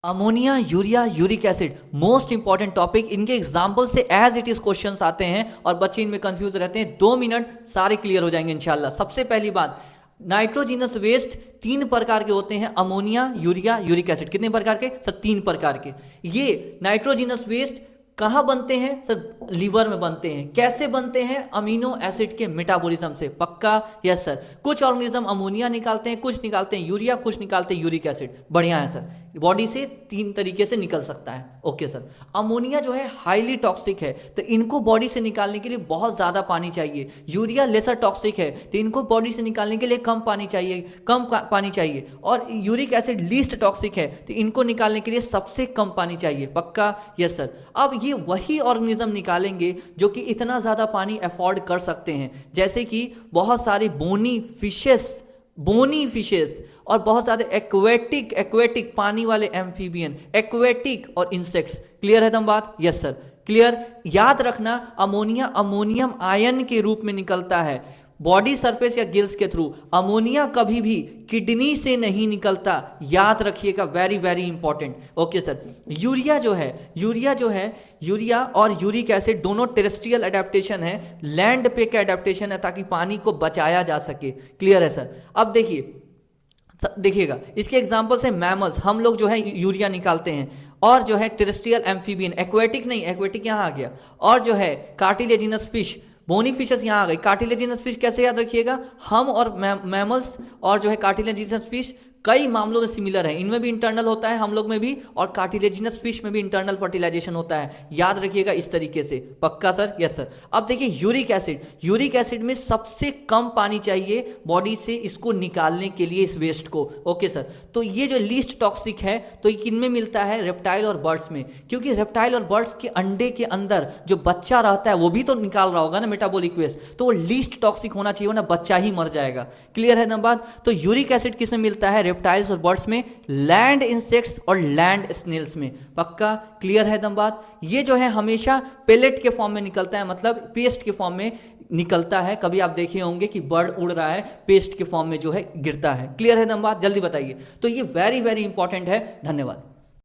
Ammonia, urea, uric acid, most important topic. इनके example से as it is questions आते हैं और बच्चे इनमें कंफ्यूज रहते हैं। 2 मिनट सारे क्लियर हो जाएंगे इंशाल्लाह। सबसे पहली बात, नाइट्रोजिनस वेस्ट 3 प्रकार के होते हैं, अमोनिया, यूरिया, यूरिक एसिड। कितने प्रकार के सर? 3 प्रकार के। ये नाइट्रोजिनस वेस्ट कहाँ बनते हैं सर? लीवर में बनते हैं। कैसे बनते हैं? अमीनो एसिड के मेटाबॉलिज्म से। पक्का? Yes sir. कुछ ऑर्गेनिज्म अमोनिया निकालते हैं, कुछ निकालते हैं यूरिया, कुछ निकालते हैं यूरिक एसिड। बढ़िया है सर। बॉडी से 3 तरीके से निकल सकता है। Okay sir. अमोनिया जो है हाईली टॉक्सिक है, तो इनको बॉडी से निकालने के लिए बहुत ज्यादा पानी चाहिए। यूरिया लेसर टॉक्सिक है, तो इनको बॉडी से निकालने के लिए कम पानी चाहिए। और यूरिक एसिड लीस्ट टॉक्सिक है, तो इनको निकालने के लिए सबसे कम पानी चाहिए। पक्का? Yes sir. अब ये वही ऑर्गेनिज्म निकालेंगे जो कि इतना ज्यादा पानी अफोर्ड कर सकते हैं, जैसे कि बहुत सारे बोनी फिशेस और बहुत सारे एक्वेटिक पानी वाले एम्फीबियन, एक्वेटिक और इंसेक्ट्स। क्लियर है दम बात? Yes sir. क्लियर? याद रखना, अमोनिया अमोनियम आयन के रूप में निकलता है बॉडी सरफेस या गिल्स के थ्रू। अमोनिया कभी भी किडनी से नहीं निकलता, याद रखिएगा, very very important. Okay sir. Urea जो है यूरिया और यूरिक एसिड दोनों टेरेस्ट्रियल एडेप्टेशन है, लैंड पे का एडेप्टेशन है, ताकि पानी को बचाया जा सके। क्लियर है सर? अब देखिएगा इसके एग्जांपल्स है मैमल्स, हम लोग जो है यूरिया निकालते हैं, और जो है टेरेस्ट्रियल एम्फीबियन, एक्वेटिक यहाँ आ गया, और जो है कार्टिलेजिनस फिश, बोनी फिशेस यहाँ आ गई। कार्टिलेजिनस फिश कैसे याद रखिएगा? हम और मैमल्स और जो है कार्टिलेजिनस फिश कई मामलों में सिमिलर है। इनमें भी इंटरनल होता है, हम लोग में भी, और कार्टिलेजिनस फिश में भी इंटरनल फर्टिलाइजेशन होता है। याद रखिएगा इस तरीके से। पक्का सर? Yes sir. अब देखिए यूरिक एसिड में सबसे कम पानी चाहिए बॉडी से इसको निकालने के लिए, इस वेस्ट को। Okay sir. तो ये जो लीस्ट टॉक्सिक है, तो ये किन में मिलता है? रेप्टाइल और बर्ड्स में, क्योंकि रेप्टाइल और बर्ड्स के अंडे के अंदर जो बच्चा रहता है वो भी तो निकाल रहा होगा ना मेटाबॉलिक वेस्ट, तो वो लीस्ट टॉक्सिक होना चाहिए, वरना बच्चा ही मर जाएगा। क्लियर है ना बात? तो यूरिक एसिड किस में मिलता है? रेप्टाइल्स और बर्ड्स में, लैंड इंसेक्ट्स और लैंड स्नेल्स में। पक्का? क्लियर है दम बात? ये जो है हमेशा पेलेट के फॉर्म में निकलता है, मतलब पेस्ट के फॉर्म में निकलता है। कभी आप देखे होंगे कि बर्ड उड़ रहा है, पेस्ट के फॉर्म में जो है गिरता है। क्लियर है दम बात? जल्दी बताइए। तो ये वेरी वेरी इंपॉर्टेंट है। धन्यवाद।